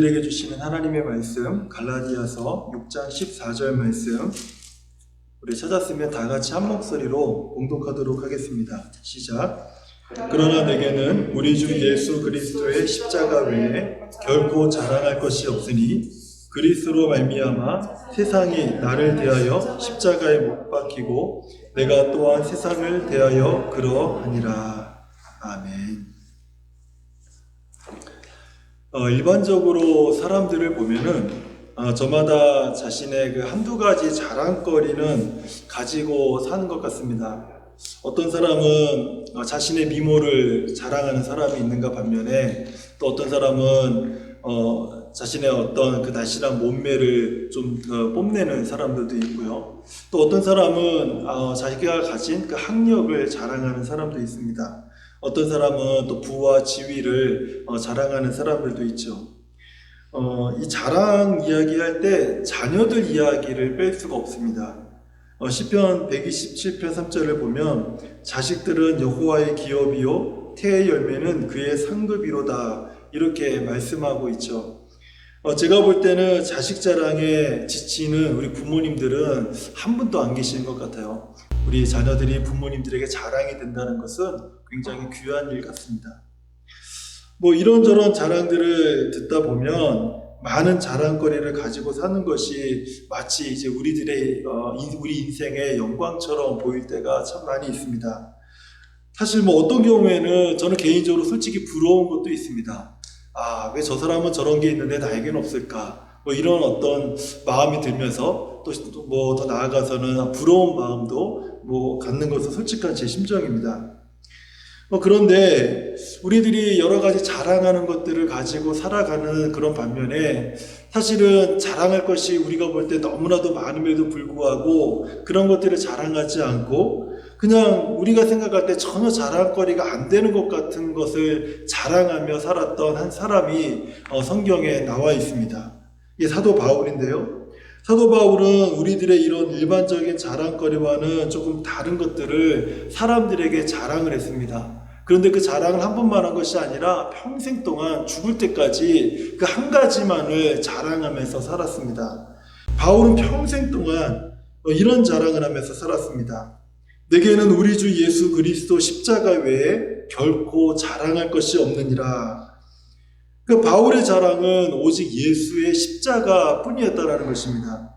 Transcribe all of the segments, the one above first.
우리에게 주시는 하나님의 말씀 갈라디아서 6장 14절 말씀 우리 찾았으면 다 같이 한 목소리로 봉독하도록 하겠습니다. 시작. 그러나 내게는 우리 주 예수 그리스도의 십자가 외에 결코 자랑할 것이 없으니 그리스도로 말미암아 세상이 나를 대하여 십자가에 못 박히고 내가 또한 세상을 대하여 그러하니라. 아멘. 일반적으로 사람들을 보면은 저마다 자신의 그 한두 가지 자랑거리는 가지고 사는 것 같습니다. 어떤 사람은 자신의 미모를 자랑하는 사람이 있는가 반면에 또 어떤 사람은 자신의 어떤 그 날씬한 몸매를 좀 뽐내는 사람들도 있고요. 또 어떤 사람은 자기가 가진 그 학력을 자랑하는 사람도 있습니다. 어떤 사람은 또 부와 지위를 자랑하는 사람들도 있죠. 이 자랑 이야기할 때 자녀들 이야기를 뺄 수가 없습니다. 시편 127편 3절을 보면 자식들은 여호와의 기업이요 태의 열매는 그의 상급이로다 이렇게 말씀하고 있죠. 제가 볼 때는 자식 자랑에 지치는 우리 부모님들은 한 분도 안 계시는 것 같아요. 우리 자녀들이 부모님들에게 자랑이 된다는 것은 굉장히 귀한 일 같습니다. 이런저런 자랑들을 듣다 보면 많은 자랑거리를 가지고 사는 것이 마치 이제 우리 인생의 영광처럼 보일 때가 참 많이 있습니다. 사실 어떤 경우에는 저는 개인적으로 솔직히 부러운 것도 있습니다. 왜 저 사람은 저런 게 있는데 나에게는 없을까? 이런 어떤 마음이 들면서 또 더 나아가서는 부러운 마음도 갖는 것은 솔직한 제 심정입니다. 그런데 우리들이 여러 가지 자랑하는 것들을 가지고 살아가는 그런 반면에 사실은 자랑할 것이 우리가 볼 때 너무나도 많음에도 불구하고 그런 것들을 자랑하지 않고 그냥 우리가 생각할 때 전혀 자랑거리가 안 되는 것 같은 것을 자랑하며 살았던 한 사람이 성경에 나와 있습니다. 이게 사도 바울인데요. 사도 바울은 우리들의 이런 일반적인 자랑거리와는 조금 다른 것들을 사람들에게 자랑을 했습니다. 그런데 그 자랑을 한 번만 한 것이 아니라 평생 동안 죽을 때까지 그 한 가지만을 자랑하면서 살았습니다. 바울은 평생 동안 이런 자랑을 하면서 살았습니다. 내게는 우리 주 예수 그리스도 십자가 외에 결코 자랑할 것이 없느니라. 그 바울의 자랑은 오직 예수의 십자가 뿐이었다라는 것입니다.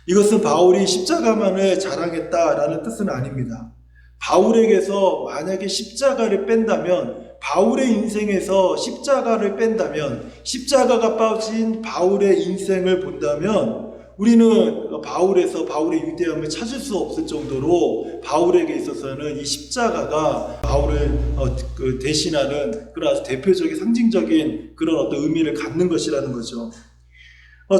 이것은 바울이 십자가만을 자랑했다라는 뜻은 아닙니다. 바울에게서 만약에 십자가를 뺀다면, 바울의 인생에서 십자가를 뺀다면, 십자가가 빠진 바울의 인생을 본다면 우리는 바울의 위대함을 찾을 수 없을 정도로 바울에게 있어서는 이 십자가가 바울을 대신하는 그런 아주 대표적인 상징적인 그런 어떤 의미를 갖는 것이라는 거죠.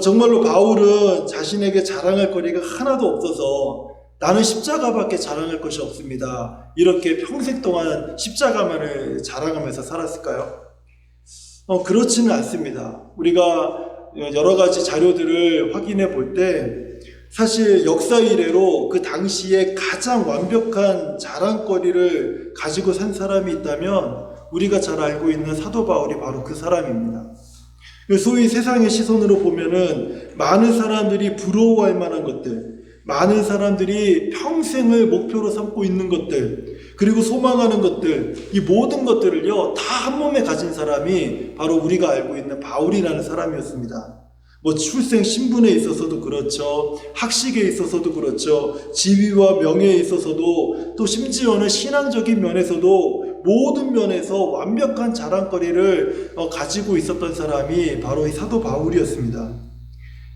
정말로 바울은 자신에게 자랑할 거리가 하나도 없어서 나는 십자가밖에 자랑할 것이 없습니다. 이렇게 평생 동안 십자가만을 자랑하면서 살았을까요? 그렇지는 않습니다. 우리가 여러 가지 자료들을 확인해 볼 때 사실 역사 이래로 그 당시에 가장 완벽한 자랑거리를 가지고 산 사람이 있다면 우리가 잘 알고 있는 사도 바울이 바로 그 사람입니다. 소위 세상의 시선으로 보면은 많은 사람들이 부러워할 만한 것들, 많은 사람들이 평생을 목표로 삼고 있는 것들, 그리고 소망하는 것들, 이 모든 것들을요 다 한 몸에 가진 사람이 바로 우리가 알고 있는 바울이라는 사람이었습니다. 출생 신분에 있어서도 그렇죠, 학식에 있어서도 그렇죠, 지위와 명예에 있어서도, 또 심지어는 신앙적인 면에서도 모든 면에서 완벽한 자랑거리를 가지고 있었던 사람이 바로 이 사도 바울이었습니다.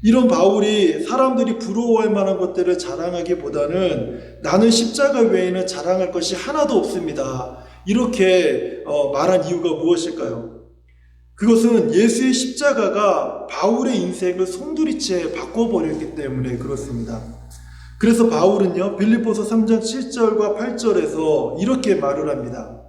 이런 바울이 사람들이 부러워할 만한 것들을 자랑하기보다는 나는 십자가 외에는 자랑할 것이 하나도 없습니다, 이렇게 말한 이유가 무엇일까요? 그것은 예수의 십자가가 바울의 인생을 송두리째 바꿔버렸기 때문에 그렇습니다. 그래서 바울은요 빌립보서 3장 7절과 8절에서 이렇게 말을 합니다.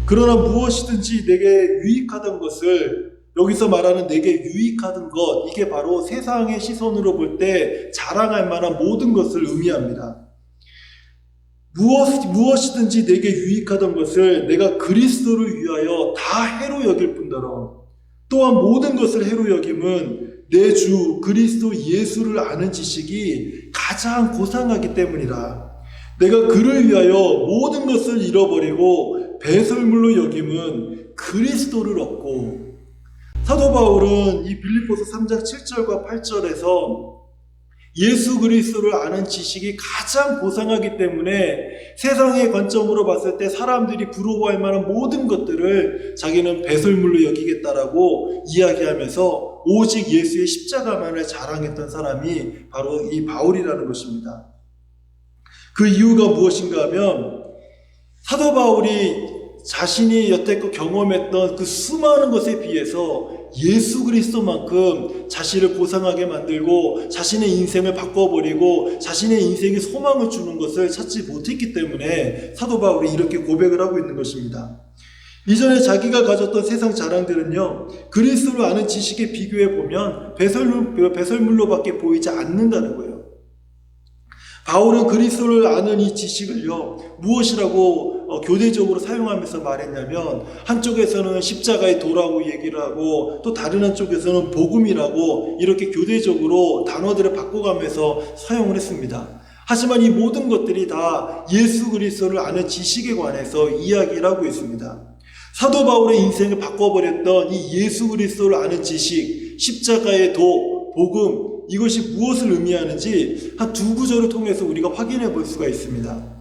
그러나 무엇이든지 내게 유익하던 것을, 여기서 말하는 내게 유익하던 것, 이게 바로 세상의 시선으로 볼 때 자랑할 만한 모든 것을 의미합니다. 무엇이든지 내게 유익하던 것을 내가 그리스도를 위하여 다 해로 여길 뿐더러 또한 모든 것을 해로 여김은 내 주 그리스도 예수를 아는 지식이 가장 고상하기 때문이라. 내가 그를 위하여 모든 것을 잃어버리고 배설물로 여김은 그리스도를 얻고. 사도 바울은 이 빌립보서 3장 7절과 8절에서 예수 그리스도를 아는 지식이 가장 고상하기 때문에 세상의 관점으로 봤을 때 사람들이 부러워할 만한 모든 것들을 자기는 배설물로 여기겠다라고 이야기하면서 오직 예수의 십자가만을 자랑했던 사람이 바로 이 바울이라는 것입니다. 그 이유가 무엇인가 하면 사도 바울이 자신이 여태껏 경험했던 그 수많은 것에 비해서 예수 그리스도만큼 자신을 고상하게 만들고 자신의 인생을 바꿔버리고 자신의 인생에 소망을 주는 것을 찾지 못했기 때문에 사도 바울이 이렇게 고백을 하고 있는 것입니다. 이전에 자기가 가졌던 세상 자랑들은요, 그리스도를 아는 지식에 비교해 보면 배설물로밖에 보이지 않는다는 거예요. 바울은 그리스도를 아는 이 지식을요, 무엇이라고 교대적으로 사용하면서 말했냐면, 한쪽에서는 십자가의 도라고 얘기를 하고 또 다른 한쪽에서는 복음이라고 이렇게 교대적으로 단어들을 바꿔가면서 사용을 했습니다. 하지만 이 모든 것들이 다 예수 그리스도를 아는 지식에 관해서 이야기를 하고 있습니다. 사도 바울의 인생을 바꿔버렸던 이 예수 그리스도를 아는 지식, 십자가의 도, 복음, 이것이 무엇을 의미하는지 한 두 구절을 통해서 우리가 확인해 볼 수가 있습니다.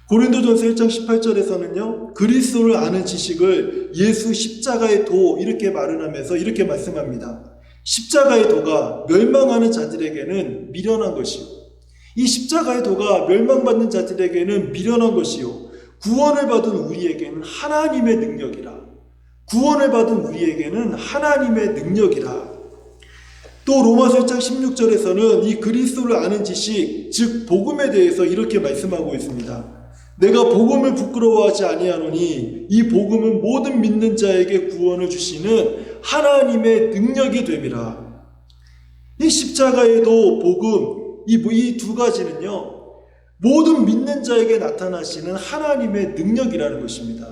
고린도전서 1장 18절에서는요, 그리스도를 아는 지식을 예수 십자가의 도 이렇게 말을 하면서 이렇게 말씀합니다. 십자가의 도가 멸망하는 자들에게는 미련한 것이요, 이 십자가의 도가 멸망받는 자들에게는 미련한 것이요, 구원을 받은 우리에게는 하나님의 능력이라. 구원을 받은 우리에게는 하나님의 능력이라. 또 로마서 1장 16절에서는 이 그리스도를 아는 지식, 즉 복음에 대해서 이렇게 말씀하고 있습니다. 내가 복음을 부끄러워하지 아니하노니 이 복음은 모든 믿는 자에게 구원을 주시는 하나님의 능력이 됨이라. 이 십자가에도 복음, 이 두 가지는요, 모든 믿는 자에게 나타나시는 하나님의 능력이라는 것입니다.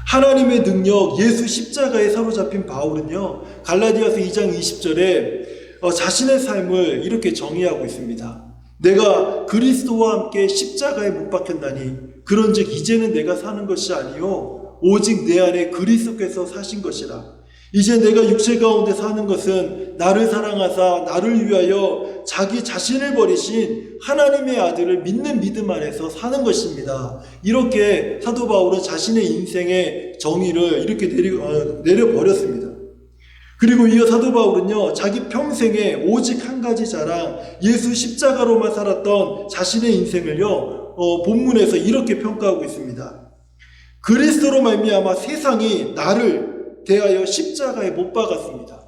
하나님의 능력, 예수 십자가에 사로잡힌 바울은요, 갈라디아서 2장 20절에 자신의 삶을 이렇게 정의하고 있습니다. 내가 그리스도와 함께 십자가에 못 박혔나니 그런즉 이제는 내가 사는 것이 아니요 오직 내 안에 그리스도께서 사신 것이라. 이제 내가 육체 가운데 사는 것은 나를 사랑하사 나를 위하여 자기 자신을 버리신 하나님의 아들을 믿는 믿음 안에서 사는 것입니다. 이렇게 사도 바울은 자신의 인생의 정의를 이렇게 내려버렸습니다. 그리고 이어 사도 바울은요, 자기 평생에 오직 한 가지 자랑, 예수 십자가로만 살았던 자신의 인생을요, 본문에서 이렇게 평가하고 있습니다. 그리스도로 말미암아 세상이 나를 대하여 십자가에 못 박았습니다.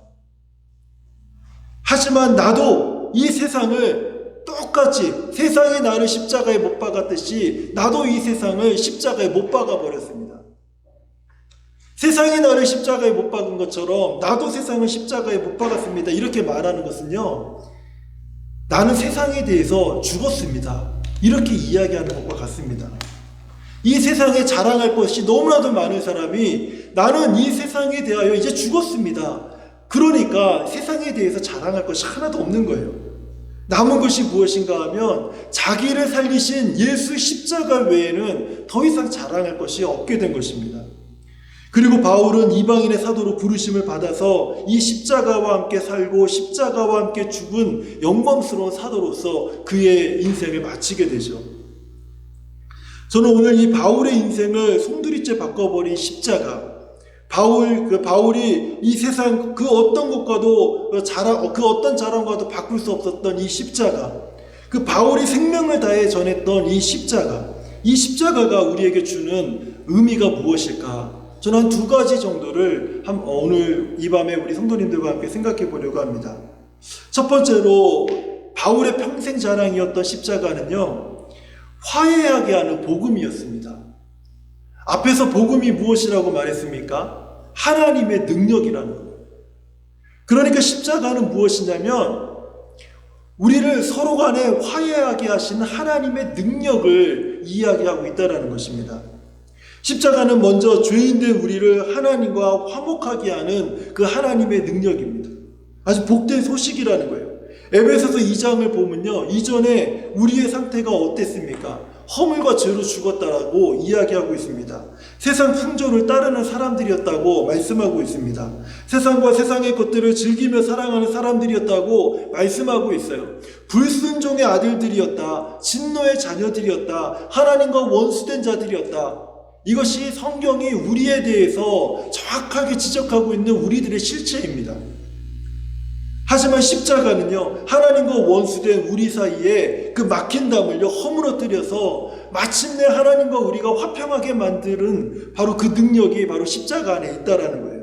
하지만 나도 이 세상을 똑같이 세상이 나를 십자가에 못 박았듯이 나도 이 세상을 십자가에 못 박아버렸습니다. 세상이 나를 십자가에 못 박은 것처럼 나도 세상을 십자가에 못 박았습니다. 이렇게 말하는 것은요, 나는 세상에 대해서 죽었습니다. 이렇게 이야기하는 것과 같습니다. 이 세상에 자랑할 것이 너무나도 많은 사람이 나는 이 세상에 대하여 이제 죽었습니다. 그러니까 세상에 대해서 자랑할 것이 하나도 없는 거예요. 남은 것이 무엇인가 하면 자기를 살리신 예수 십자가 외에는 더 이상 자랑할 것이 없게 된 것입니다. 그리고 바울은 이방인의 사도로 부르심을 받아서 이 십자가와 함께 살고 십자가와 함께 죽은 영광스러운 사도로서 그의 인생을 마치게 되죠. 저는 오늘 이 바울의 인생을 송두리째 바꿔버린 십자가, 바울이 이 세상 그 어떤 것과도 그 어떤 자랑과도 바꿀 수 없었던 이 십자가, 그 바울이 생명을 다해 전했던 이 십자가가 우리에게 주는 의미가 무엇일까? 저는 한 두 가지 정도를 오늘 이 밤에 우리 성도님들과 함께 생각해 보려고 합니다. 첫 번째로 바울의 평생 자랑이었던 십자가는요, 화해하게 하는 복음이었습니다. 앞에서 복음이 무엇이라고 말했습니까? 하나님의 능력이라는 거예요. 그러니까 십자가는 무엇이냐면 우리를 서로 간에 화해하게 하시는 하나님의 능력을 이야기하고 있다는 것입니다. 십자가는 먼저 죄인된 우리를 하나님과 화목하게 하는 그 하나님의 능력입니다. 아주 복된 소식이라는 거예요. 에베소서 2장을 보면요, 이전에 우리의 상태가 어땠습니까? 허물과 죄로 죽었다라고 이야기하고 있습니다. 세상 풍조를 따르는 사람들이었다고 말씀하고 있습니다. 세상과 세상의 것들을 즐기며 사랑하는 사람들이었다고 말씀하고 있어요. 불순종의 아들들이었다, 진노의 자녀들이었다, 하나님과 원수된 자들이었다. 이것이 성경이 우리에 대해서 정확하게 지적하고 있는 우리들의 실체입니다. 하지만 십자가는요, 하나님과 원수된 우리 사이에 그 막힌 담을요, 허물어뜨려서 마침내 하나님과 우리가 화평하게 만드는 바로 그 능력이 바로 십자가 안에 있다라는 거예요.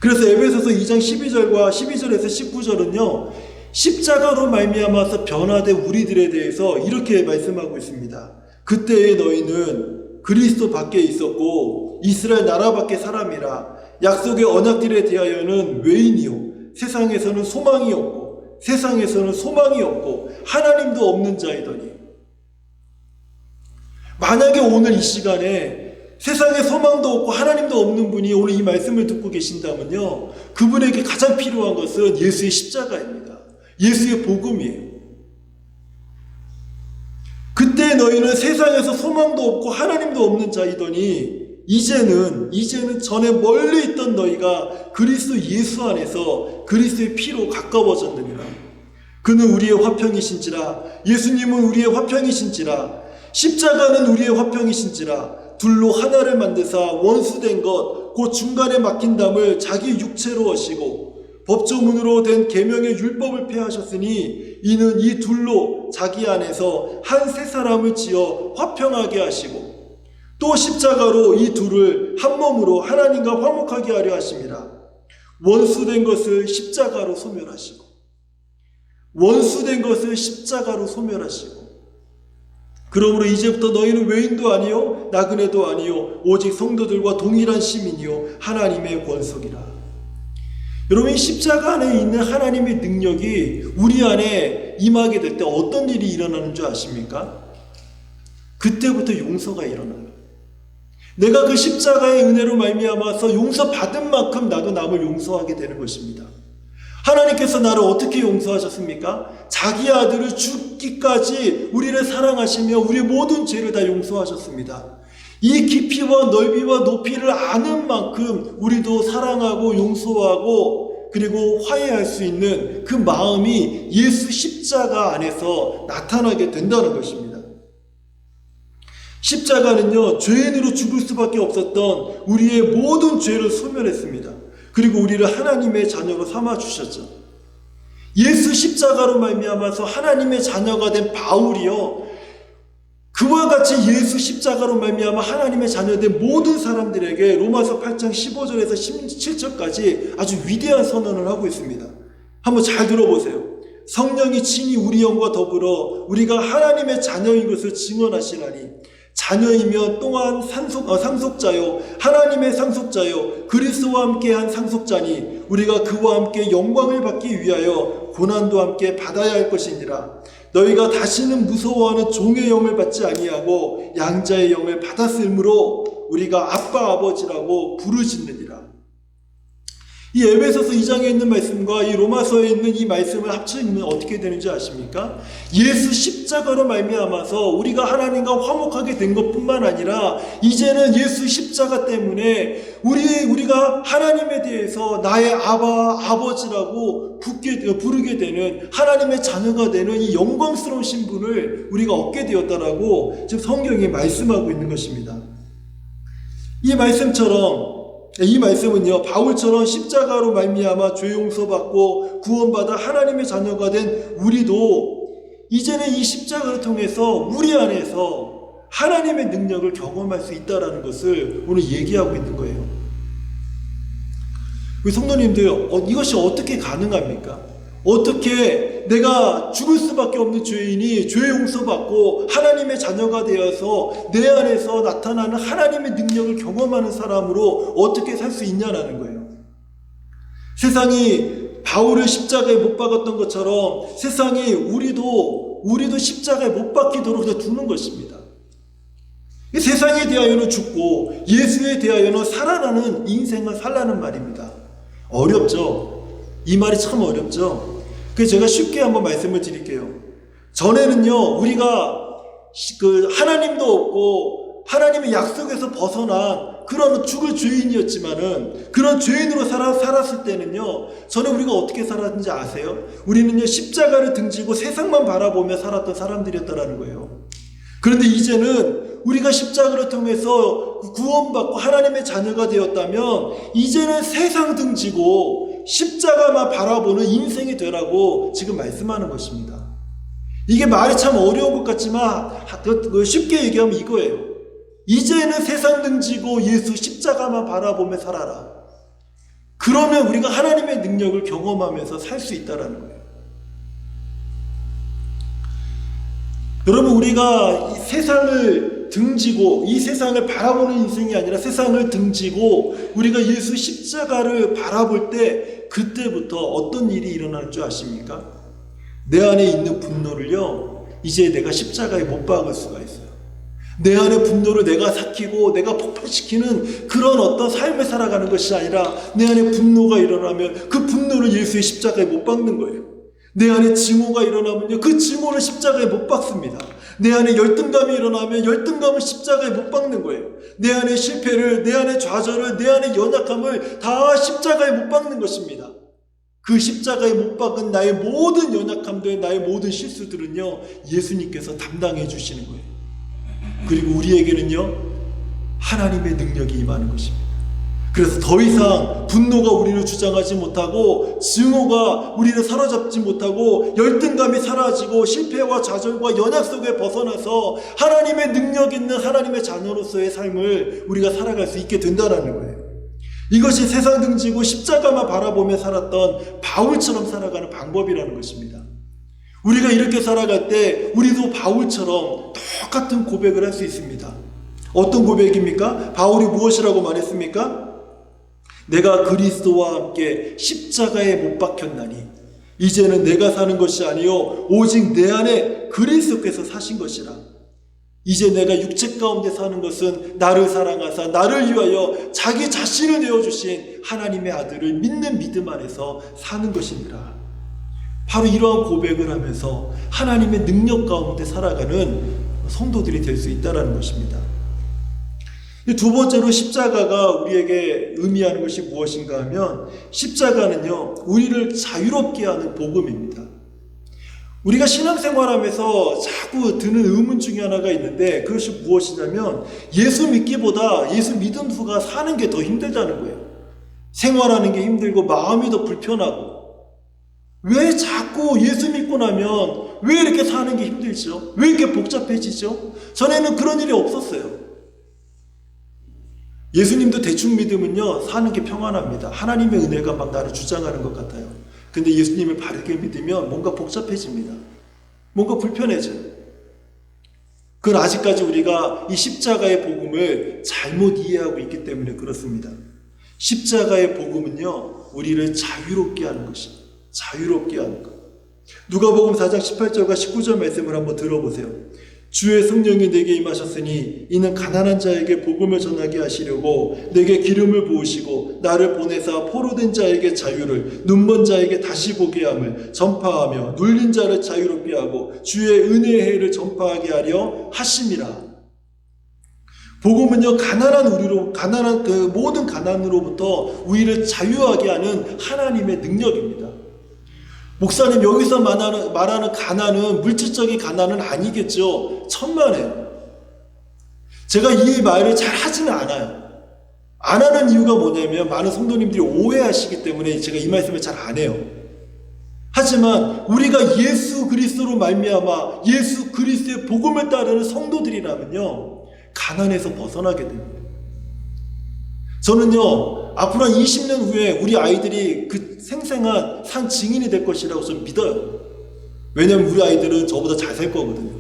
그래서 에베소서 2장 12절과 12절에서 19절은요, 십자가로 말미암아서 변화된 우리들에 대해서 이렇게 말씀하고 있습니다. 그때의 너희는 그리스도 밖에 있었고 이스라엘 나라 밖의 사람이라. 약속의 언약들에 대하여는 외인이요 세상에서는 소망이 없고 세상에서는 소망이 없고 하나님도 없는 자이더니. 만약에 오늘 이 시간에 세상에 소망도 없고 하나님도 없는 분이 오늘 이 말씀을 듣고 계신다면요, 그분에게 가장 필요한 것은 예수의 십자가입니다. 예수의 복음이에요. 그때 너희는 세상에서 소망도 없고 하나님도 없는 자이더니 이제는 전에 멀리 있던 너희가 그리스도 예수 안에서 그리스도의 피로 가까워졌느니라. 그는 우리의 화평이신지라. 예수님은 우리의 화평이신지라. 십자가는 우리의 화평이신지라. 둘로 하나를 만드사 원수된 것 곧 중간에 막힌 담을 자기 육체로 하시고 법조문으로 된 계명의 율법을 폐하셨으니 이는 이 둘로 자기 안에서 한 세 사람을 지어 화평하게 하시고 또 십자가로 이 둘을 한 몸으로 하나님과 화목하게 하려 하심이라. 원수된 것을 십자가로 소멸하시고 원수된 것을 십자가로 소멸하시고 그러므로 이제부터 너희는 외인도 아니요 나그네도 아니요 오직 성도들과 동일한 시민이요 하나님의 권속이라. 여러분, 이 십자가 안에 있는 하나님의 능력이 우리 안에 임하게 될 때 어떤 일이 일어나는 줄 아십니까? 그때부터 용서가 일어나요. 내가 그 십자가의 은혜로 말미암아서 용서받은 만큼 나도 남을 용서하게 되는 것입니다. 하나님께서 나를 어떻게 용서하셨습니까? 자기 아들을 죽기까지 우리를 사랑하시며 우리의 모든 죄를 다 용서하셨습니다. 이 깊이와 넓이와 높이를 아는 만큼 우리도 사랑하고 용서하고 그리고 화해할 수 있는 그 마음이 예수 십자가 안에서 나타나게 된다는 것입니다. 십자가는요, 죄인으로 죽을 수밖에 없었던 우리의 모든 죄를 소멸했습니다. 그리고 우리를 하나님의 자녀로 삼아주셨죠. 예수 십자가로 말미암아서 하나님의 자녀가 된 바울이요, 그와 같이 예수 십자가로 말미암아 하나님의 자녀된 모든 사람들에게 로마서 8장 15절에서 17절까지 아주 위대한 선언을 하고 있습니다. 한번 잘 들어보세요. 성령이 친히 우리 영과 더불어 우리가 하나님의 자녀인 것을 증언하시나니 자녀이면 또한 상속자요 하나님의 상속자요 그리스도와 함께한 상속자니 우리가 그와 함께 영광을 받기 위하여 고난도 함께 받아야 할 것이니라. 너희가 다시는 무서워하는 종의 영을 받지 아니하고 양자의 영을 받았으므로 우리가 아빠 아버지라고 부르짖느니라. 이 에베소서 2장에 있는 말씀과 이 로마서에 있는 이 말씀을 합치면 어떻게 되는지 아십니까? 예수 십자가로 말미암아서 우리가 하나님과 화목하게 된 것뿐만 아니라 이제는 예수 십자가 때문에 우리가 하나님에 대해서 나의 아버지라고 부르게 되는 하나님의 자녀가 되는 이 영광스러운 신분을 우리가 얻게 되었다라고 지금 성경이 말씀하고 있는 것입니다. 이 말씀은요, 바울처럼 십자가로 말미암아 죄 용서받고 구원받아 하나님의 자녀가 된 우리도 이제는 이 십자가를 통해서 우리 안에서 하나님의 능력을 경험할 수 있다는 것을 오늘 얘기하고 있는 거예요. 우리 성도님들, 이것이 어떻게 가능합니까? 어떻게 내가 죽을 수밖에 없는 죄인이 죄 용서받고 하나님의 자녀가 되어서 내 안에서 나타나는 하나님의 능력을 경험하는 사람으로 어떻게 살 수 있냐라는 거예요. 세상이 바울을 십자가에 못 박았던 것처럼 세상이 우리도 십자가에 못 박히도록 두는 것입니다. 세상에 대하여는 죽고 예수에 대하여는 살아나는 인생을 살라는 말입니다. 어렵죠? 이 말이 참 어렵죠? 그래서 제가 쉽게 한번 말씀을 드릴게요. 전에는요, 우리가 하나님도 없고 하나님의 약속에서 벗어난 그런 죽을 죄인이었지만은, 그런 죄인으로 살았을 때는요, 저는 우리가 어떻게 살았는지 아세요? 우리는요, 십자가를 등지고 세상만 바라보며 살았던 사람들이었다라는 거예요. 그런데 이제는 우리가 십자가를 통해서 구원받고 하나님의 자녀가 되었다면, 이제는 세상 등지고 십자가만 바라보는 인생이 되라고 지금 말씀하는 것입니다. 이게 말이 참 어려운 것 같지만 쉽게 얘기하면 이거예요. 이제는 세상 등지고 예수 십자가만 바라보며 살아라. 그러면 우리가 하나님의 능력을 경험하면서 살 수 있다는 거예요. 여러분, 우리가 이 세상을 등지고, 이 세상을 바라보는 인생이 아니라 세상을 등지고 우리가 예수 십자가를 바라볼 때, 그때부터 어떤 일이 일어날 줄 아십니까? 내 안에 있는 분노를요, 이제 내가 십자가에 못 박을 수가 있어요. 내 안의 분노를 내가 삭히고 내가 폭발시키는 그런 어떤 삶을 살아가는 것이 아니라, 내 안에 분노가 일어나면 그 분노를 예수의 십자가에 못 박는 거예요. 내 안에 증오가 일어나면요, 그 증오를 십자가에 못 박습니다. 내 안에 열등감이 일어나면 열등감을 십자가에 못 박는 거예요. 내 안에 실패를, 내 안에 좌절을, 내 안에 연약함을 다 십자가에 못 박는 것입니다. 그 십자가에 못 박은 나의 모든 연약함들, 나의 모든 실수들은요, 예수님께서 담당해 주시는 거예요. 그리고 우리에게는요, 하나님의 능력이 임하는 것입니다. 그래서 더 이상 분노가 우리를 주장하지 못하고, 증오가 우리를 사로잡지 못하고, 열등감이 사라지고 실패와 좌절과 연약 속에 벗어나서 하나님의 능력 있는 하나님의 자녀로서의 삶을 우리가 살아갈 수 있게 된다는 거예요. 이것이 세상 등지고 십자가만 바라보며 살았던 바울처럼 살아가는 방법이라는 것입니다. 우리가 이렇게 살아갈 때 우리도 바울처럼 똑같은 고백을 할 수 있습니다. 어떤 고백입니까? 바울이 무엇이라고 말했습니까? 내가 그리스도와 함께 십자가에 못 박혔나니 이제는 내가 사는 것이 아니요 오직 내 안에 그리스도께서 사신 것이라. 이제 내가 육체 가운데 사는 것은 나를 사랑하사 나를 위하여 자기 자신을 내어주신 하나님의 아들을 믿는 믿음 안에서 사는 것이니라. 바로 이러한 고백을 하면서 하나님의 능력 가운데 살아가는 성도들이 될 수 있다는 것입니다. 두 번째로 십자가가 우리에게 의미하는 것이 무엇인가 하면, 십자가는요, 우리를 자유롭게 하는 복음입니다. 우리가 신앙생활하면서 자꾸 드는 의문 중에 하나가 있는데, 그것이 무엇이냐면 예수 믿기보다 예수 믿은 후가 사는 게 더 힘들다는 거예요. 생활하는 게 힘들고 마음이 더 불편하고. 왜 자꾸 예수 믿고 나면 왜 이렇게 사는 게 힘들죠? 왜 이렇게 복잡해지죠? 전에는 그런 일이 없었어요. 예수님도 대충 믿으면요, 사는 게 평안합니다. 하나님의 은혜가 막 나를 주장하는 것 같아요. 근데 예수님을 바르게 믿으면 뭔가 복잡해집니다. 뭔가 불편해져요. 그건 아직까지 우리가 이 십자가의 복음을 잘못 이해하고 있기 때문에 그렇습니다. 십자가의 복음은요, 우리를 자유롭게 하는 것입니다. 자유롭게 하는 것. 누가복음 4장 18절과 19절 말씀을 한번 들어보세요. 주의 성령이 내게 임하셨으니 이는 가난한 자에게 복음을 전하게 하시려고 내게 기름을 부으시고 나를 보내사 포로된 자에게 자유를, 눈먼 자에게 다시 보게 함을 전파하며 눌린 자를 자유롭게 하고 주의 은혜의 해를 전파하게 하려 하심이라. 복음은요, 가난한 그 모든 가난으로부터 우리를 자유하게 하는 하나님의 능력입니다. 목사님, 여기서 말하는 가난은 물질적인 가난은 아니겠죠? 천만에요. 제가 이 말을 잘 하지는 않아요. 안 하는 이유가 뭐냐면 많은 성도님들이 오해하시기 때문에 제가 이 말씀을 잘 안 해요. 하지만 우리가 예수 그리스도로 말미암아 예수 그리스도의 복음을 따르는 성도들이라면요, 가난에서 벗어나게 됩니다. 저는요, 앞으로 한 20년 후에 우리 아이들이 그 생생한 산 증인이 될 것이라고 저는 믿어요. 왜냐면 우리 아이들은 저보다 잘 살 거거든요.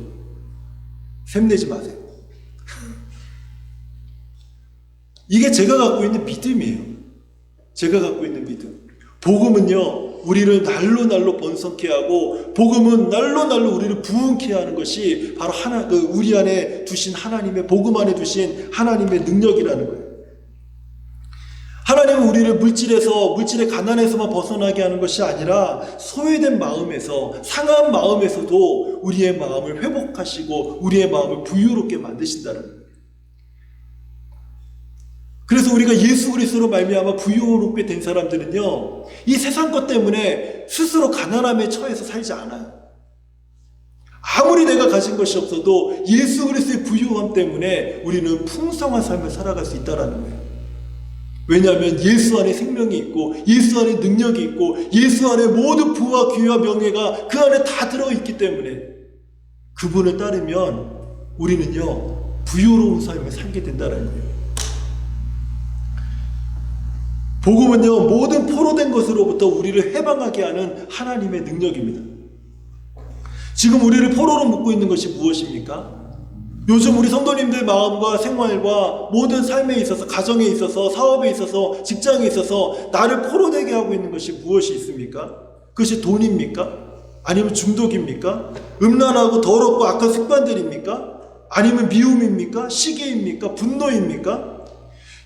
샘내지 마세요. 이게 제가 갖고 있는 믿음이에요. 제가 갖고 있는 믿음. 복음은요, 우리를 날로 날로 번성케 하고 복음은 날로 날로 우리를 부흥케 하는 것이 바로 우리 안에 두신 하나님의 복음 안에 두신 하나님의 능력이라는 거예요. 하나님은 우리를 물질의 가난에서만 벗어나게 하는 것이 아니라 소외된 마음에서, 상한 마음에서도 우리의 마음을 회복하시고 우리의 마음을 부유롭게 만드신다는 거예요. 그래서 우리가 예수 그리스도로 말미암아 부유롭게 된 사람들은요, 이 세상 것 때문에 스스로 가난함에 처해서 살지 않아요. 아무리 내가 가진 것이 없어도 예수 그리스도의 부유함 때문에 우리는 풍성한 삶을 살아갈 수 있다는 거예요. 왜냐하면 예수 안에 생명이 있고 예수 안에 능력이 있고 예수 안에 모든 부와 귀와 명예가 그 안에 다 들어있기 때문에 그분을 따르면 우리는요, 부유로운 삶을 살게 된다는 거예요. 복음은요, 모든 포로된 것으로부터 우리를 해방하게 하는 하나님의 능력입니다. 지금 우리를 포로로 묶고 있는 것이 무엇입니까? 요즘 우리 성도님들 마음과 생활과 모든 삶에 있어서, 가정에 있어서, 사업에 있어서, 직장에 있어서 나를 포로되게 하고 있는 것이 무엇이 있습니까? 그것이 돈입니까? 아니면 중독입니까? 음란하고 더럽고 악한 습관들입니까? 아니면 미움입니까? 시기입니까? 분노입니까?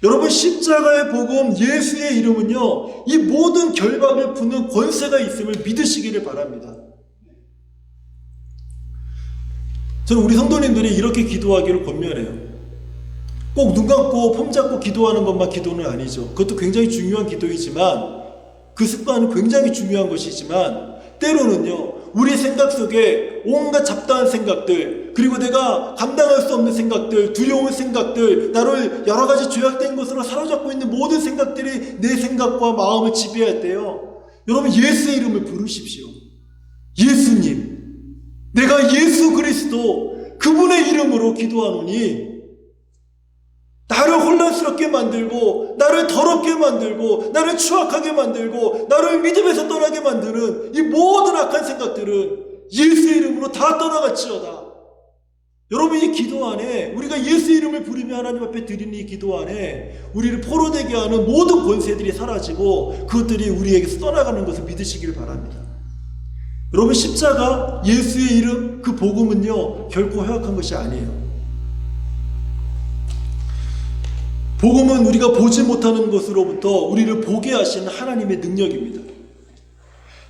여러분, 십자가의 복음, 예수의 이름은요, 이 모든 결박을 푸는 권세가 있음을 믿으시기를 바랍니다. 저는 우리 성도님들이 이렇게 기도하기를 권면해요. 꼭 눈 감고 폼 잡고 기도하는 것만 기도는 아니죠. 그것도 굉장히 중요한 기도이지만, 그 습관은 굉장히 중요한 것이지만, 때로는요, 우리 생각 속에 온갖 잡다한 생각들, 그리고 내가 감당할 수 없는 생각들, 두려운 생각들, 나를 여러 가지 죄악된 것으로 사로잡고 있는 모든 생각들이 내 생각과 마음을 지배할 때요, 여러분, 예수의 이름을 부르십시오. 예수님, 내가 예수 그리스도 그분의 이름으로 기도하노니 나를 혼란스럽게 만들고 나를 더럽게 만들고 나를 추악하게 만들고 나를 믿음에서 떠나게 만드는 이 모든 악한 생각들은 예수의 이름으로 다 떠나갔지어다. 여러분, 이 기도 안에, 우리가 예수의 이름을 부르며 하나님 앞에 드리는 이 기도 안에 우리를 포로되게 하는 모든 권세들이 사라지고 그것들이 우리에게서 떠나가는 것을 믿으시길 바랍니다. 여러분, 십자가, 예수의 이름, 그 복음은요, 결코 허약한 것이 아니에요. 복음은 우리가 보지 못하는 것으로부터 우리를 보게 하시는 하나님의 능력입니다.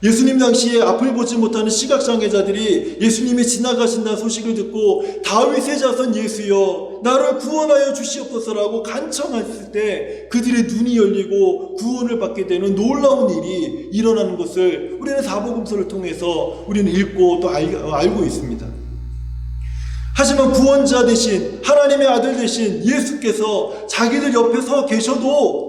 예수님 당시에 앞을 보지 못하는 시각장애자들이 예수님이 지나가신다는 소식을 듣고 다윗의 자손 예수여 나를 구원하여 주시옵소서라고 간청했을 때 그들의 눈이 열리고 구원을 받게 되는 놀라운 일이 일어나는 것을 우리는 사복음서를 통해서 우리는 읽고 또 알고 있습니다. 하지만 구원자 되신 하나님의 아들 되신 예수께서 자기들 옆에 서 계셔도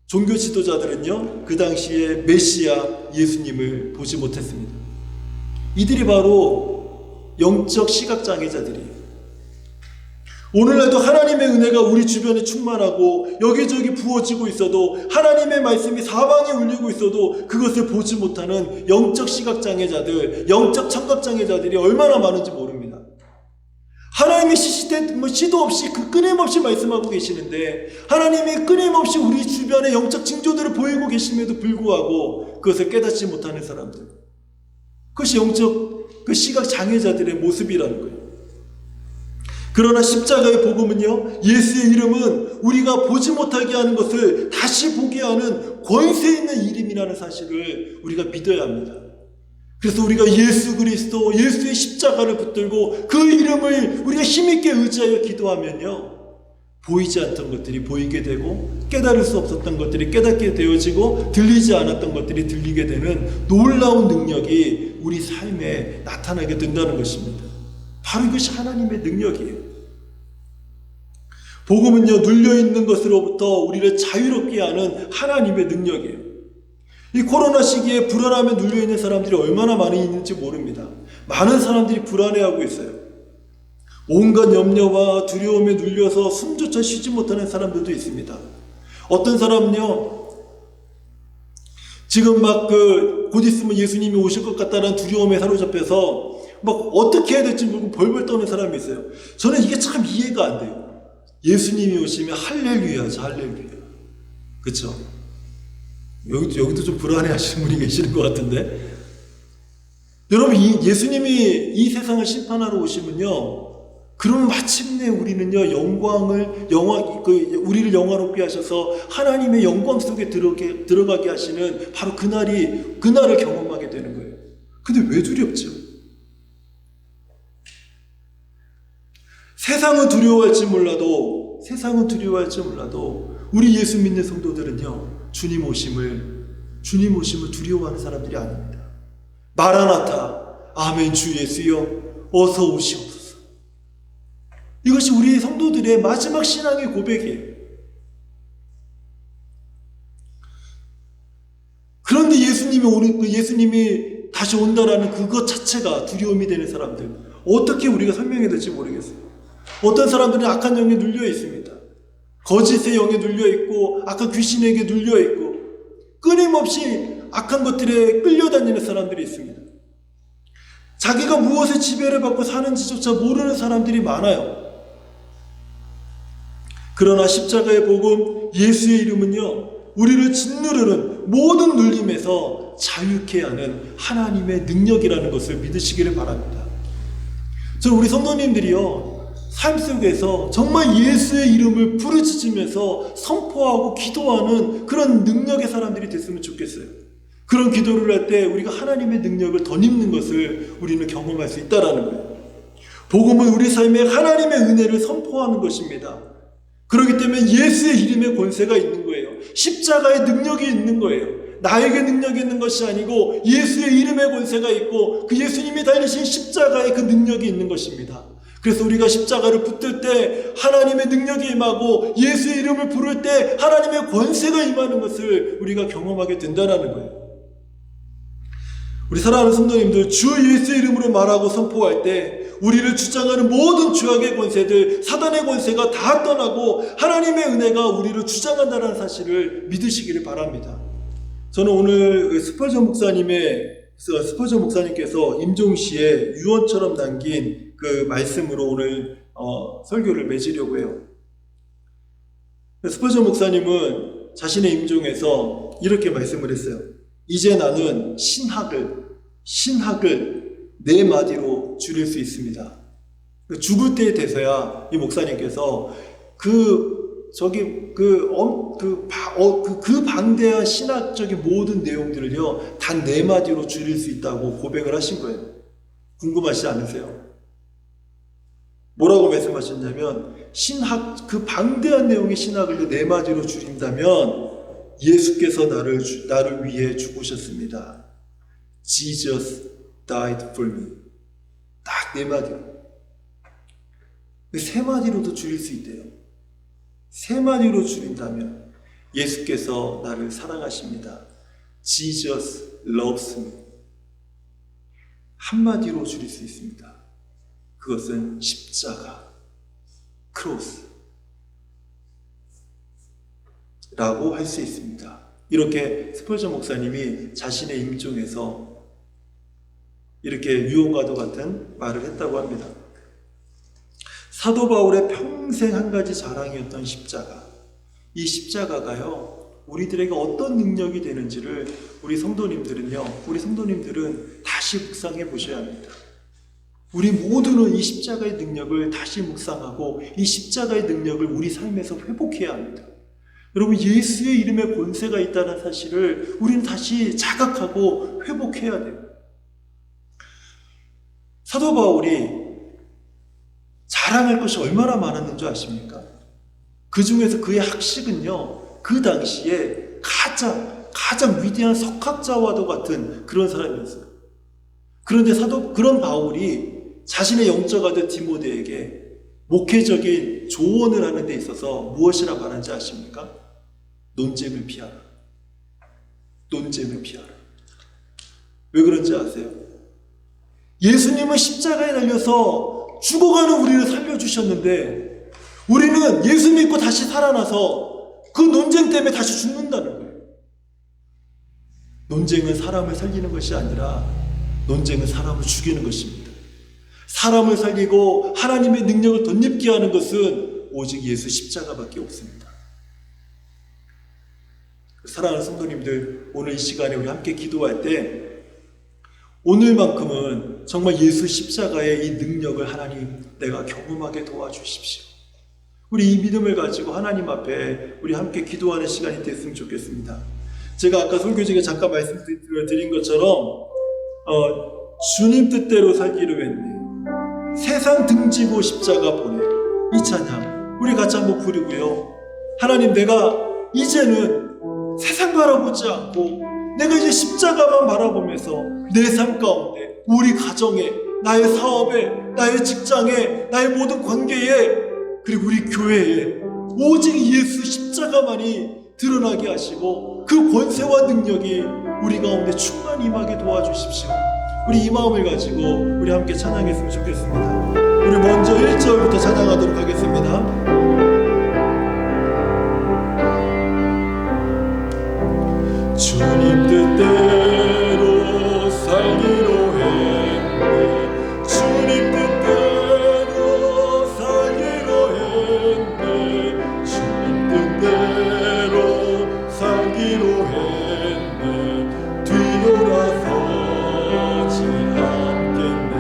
종교 지도자들은요, 그 당시에 메시아 예수님을 보지 못했습니다. 이들이 바로 영적 시각장애자들이에요. 오늘날도 하나님의 은혜가 우리 주변에 충만하고 여기저기 부어지고 있어도, 하나님의 말씀이 사방에 울리고 있어도 그것을 보지 못하는 영적 시각장애자들, 영적 청각장애자들이 얼마나 많은지 모릅니다. 하나님이 시도 없이 끊임없이 말씀하고 계시는데, 하나님이 끊임없이 우리 주변에 영적 징조들을 보이고 계심에도 불구하고 그것을 깨닫지 못하는 사람들, 그것이 영적 그 시각 장애자들의 모습이라는 거예요. 그러나 십자가의 복음은요, 예수의 이름은 우리가 보지 못하게 하는 것을 다시 보게 하는 권세 있는 이름이라는 사실을 우리가 믿어야 합니다. 그래서 우리가 예수 그리스도, 예수의 십자가를 붙들고 그 이름을 우리가 힘있게 의지하여 기도하면요, 보이지 않던 것들이 보이게 되고 깨달을 수 없었던 것들이 깨닫게 되어지고 들리지 않았던 것들이 들리게 되는 놀라운 능력이 우리 삶에 나타나게 된다는 것입니다. 바로 이것이 하나님의 능력이에요. 복음은요, 눌려있는 것으로부터 우리를 자유롭게 하는 하나님의 능력이에요. 이 코로나 시기에 불안함에 눌려있는 사람들이 얼마나 많이 있는지 모릅니다. 많은 사람들이 불안해하고 있어요. 온갖 염려와 두려움에 눌려서 숨조차 쉬지 못하는 사람들도 있습니다. 어떤 사람은요, 지금 곧 있으면 예수님이 오실 것 같다는 두려움에 사로잡혀서 어떻게 해야 될지 모르고 벌벌 떠는 사람이 있어요. 저는 이게 참 이해가 안 돼요. 예수님이 오시면 할렐루야죠, 할렐루야. 그렇죠? 여기도 좀 불안해 하시는 분이 계시는 것 같은데. 여러분, 예수님이 이 세상을 심판하러 오시면요, 그러면 마침내 우리는요, 우리를 영화롭게 하셔서 하나님의 영광 속에 들어가게 하시는 바로 그날을 경험하게 되는 거예요. 근데 왜 두렵죠? 세상은 두려워할지 몰라도 우리 예수 믿는 성도들은요, 주님 오심을 두려워하는 사람들이 아닙니다. 마라나타, 아멘, 주 예수여 어서 오시옵소서. 이것이 우리 성도들의 마지막 신앙의 고백이에요. 그런데 예수님이 다시 온다라는 그것 자체가 두려움이 되는 사람들, 어떻게 우리가 설명해야 될지 모르겠어요. 어떤 사람들은 악한 영에 눌려 있습니다. 거짓의 영에 눌려 있고, 악한 귀신에게 눌려 있고, 끊임없이 악한 것들에 끌려다니는 사람들이 있습니다. 자기가 무엇에 지배를 받고 사는지조차 모르는 사람들이 많아요. 그러나 십자가의 복음, 예수의 이름은요, 우리를 짓누르는 모든 눌림에서 자유케 하는 하나님의 능력이라는 것을 믿으시기를 바랍니다. 저는 우리 성도님들이요, 삶 속에서 정말 예수의 이름을 부르짖으면서 선포하고 기도하는 그런 능력의 사람들이 됐으면 좋겠어요. 그런 기도를 할 때 우리가 하나님의 능력을 덧입는 것을 우리는 경험할 수 있다는 거예요. 복음은 우리 삶에 하나님의 은혜를 선포하는 것입니다. 그렇기 때문에 예수의 이름의 권세가 있는 거예요. 십자가의 능력이 있는 거예요. 나에게 능력이 있는 것이 아니고 예수의 이름의 권세가 있고 그 예수님이 달리신 십자가의 그 능력이 있는 것입니다. 그래서 우리가 십자가를 붙들 때 하나님의 능력이 임하고 예수의 이름을 부를 때 하나님의 권세가 임하는 것을 우리가 경험하게 된다는 거예요. 우리 사랑하는 성도님들, 주 예수의 이름으로 말하고 선포할 때 우리를 주장하는 모든 죄악의 권세들, 사단의 권세가 다 떠나고 하나님의 은혜가 우리를 주장한다는 사실을 믿으시기를 바랍니다. 저는 오늘 스펄전 목사님께서 임종시에 유언처럼 남긴 그 말씀으로 오늘 설교를 맺으려고 해요. 스펄전 목사님은 자신의 임종에서 이렇게 말씀을 했어요. 이제 나는 신학을 4마디로 줄일 수 있습니다. 죽을 때에 돼서야 이 목사님께서 그 방대한 신학적인 모든 내용들을요, 단 4마디로 줄일 수 있다고 고백을 하신 거예요. 궁금하시지 않으세요? 뭐라고 말씀하셨냐면, 그 방대한 내용의 신학을 4마디로 줄인다면, 예수께서 나를 위해 죽으셨습니다. Jesus died for me. 딱 4마디로. 3마디로도 줄일 수 있대요. 3마디로 줄인다면 예수께서 나를 사랑하십니다. Jesus loves me. 한마디로 줄일 수 있습니다. 그것은 십자가, 크로스 라고 할 수 있습니다. 이렇게 스펄전 목사님이 자신의 임종에서 이렇게 유언과도 같은 말을 했다고 합니다. 사도 바울의 평생 한 가지 자랑이었던 십자가, 이 십자가가요, 우리들에게 어떤 능력이 되는지를 우리 성도님들은 다시 묵상해 보셔야 합니다. 우리 모두는 이 십자가의 능력을 다시 묵상하고 이 십자가의 능력을 우리 삶에서 회복해야 합니다. 여러분, 예수의 이름에 권세가 있다는 사실을 우리는 다시 자각하고 회복해야 돼요. 사도 바울이 자랑할 것이 얼마나 많았는 줄 아십니까? 그 중에서 그의 학식은요, 그 당시에 가장 위대한 석학자와도 같은 그런 사람이었어요. 그런데 그런 바울이 자신의 영적 아들 디모데에게 목회적인 조언을 하는 데 있어서 무엇이라 말하는지 아십니까? 논쟁을 피하라. 논쟁을 피하라. 왜 그런지 아세요? 예수님은 십자가에 달려서 죽어가는 우리를 살려주셨는데 우리는 예수 믿고 다시 살아나서 그 논쟁 때문에 다시 죽는다는 거예요. 논쟁은 사람을 살리는 것이 아니라 논쟁은 사람을 죽이는 것입니다. 사람을 살리고 하나님의 능력을 덧입게 하는 것은 오직 예수 십자가밖에 없습니다. 사랑하는 성도님들, 오늘 이 시간에 우리 함께 기도할 때 오늘만큼은 정말 예수 십자가의 이 능력을 하나님 내가 경험하게 도와주십시오. 우리 이 믿음을 가지고 하나님 앞에 우리 함께 기도하는 시간이 됐으면 좋겠습니다. 제가 아까 설교 중에 잠깐 말씀드린 것처럼 주님 뜻대로 살기로 했네, 세상 등지고 십자가 보내, 이 찬양 우리 같이 한번 부르고요. 하나님, 내가 이제는 세상 바라보지 않고 내가 이제 십자가만 바라보면서 내 삶 가운데, 우리 가정에, 나의 사업에, 나의 직장에, 나의 모든 관계에, 그리고 우리 교회에 오직 예수 십자가만이 드러나게 하시고 그 권세와 능력이 우리 가운데 충만히 임하게 도와주십시오. 우리 이 마음을 가지고 우리 함께 찬양했으면 좋겠습니다. 우리 먼저 1절부터 찬양하도록 하겠습니다. 주님 뜻대로 살기로 했네, 주님 뜻대로 살기로 했네, 주님 뜻대로 살기로 했네, 뒤돌아서지 않겠네.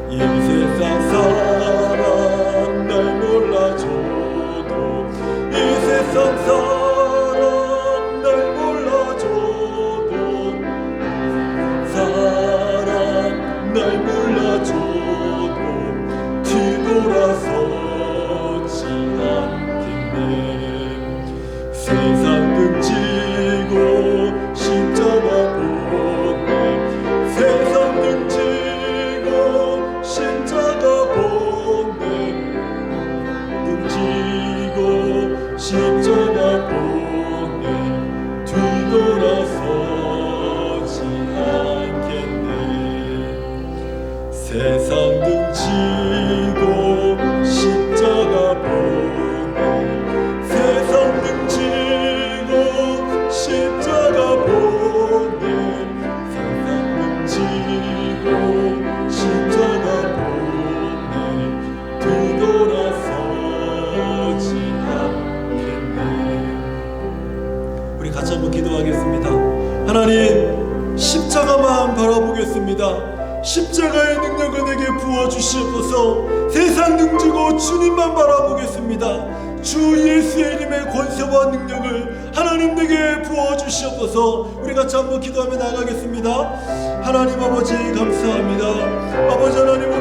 이 세상 사람 날 몰라줘도, 이 세상 사람 뒤돌아서지 않겠네. 세상 등지고 십자가 보내, 세상 등지고 십자가 보내, 등지고 십자가 보내, 뒤돌아서지 않겠네. 세상 등지고 십자가 보내, 세상 등지고 십자가 보내, 세상 등지고 십자가 보내, 뒤돌아서지 않겠네. 우리 같이 한번 기도하겠습니다. 하나님, 십자가만 바라보겠습니다. 십자가의 능력을 내게 부어주시옵소서. 세상 등지고 주님만 바라보겠습니다. 주 예수의 이름의 권세와 능력을 하나님 내게 부어주시옵소서. 우리 같이 한번 기도하며 나가겠습니다. 하나님 아버지 감사합니다. 아버지 하나님,